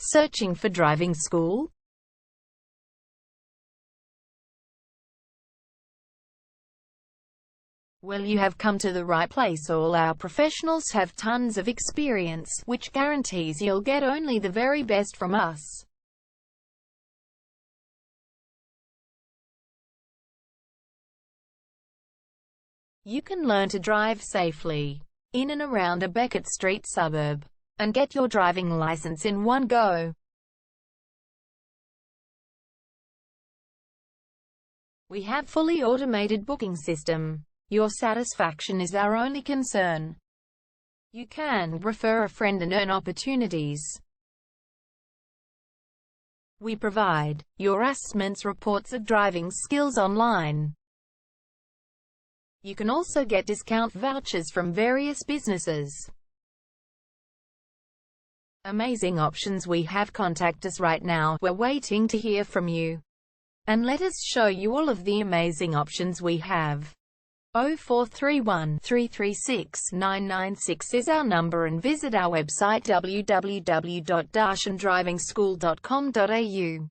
Searching for driving school? Well, you have come to the right place. All our professionals have tons of experience, which guarantees you'll get only the very best from us. You can learn to drive safely in and around Abeckett Street suburb, and get your driving license in one go. We have fully automated booking system. Your satisfaction is our only concern. You can refer a friend and earn opportunities. We provide your assessments reports of driving skills online. You can also get discount vouchers from various businesses. Amazing options we have. Contact us right now. We're waiting to hear from you. And let us show you all of the amazing options we have. 0431 336 996 is our number, and visit our website www.darshandrivingschool.com.au.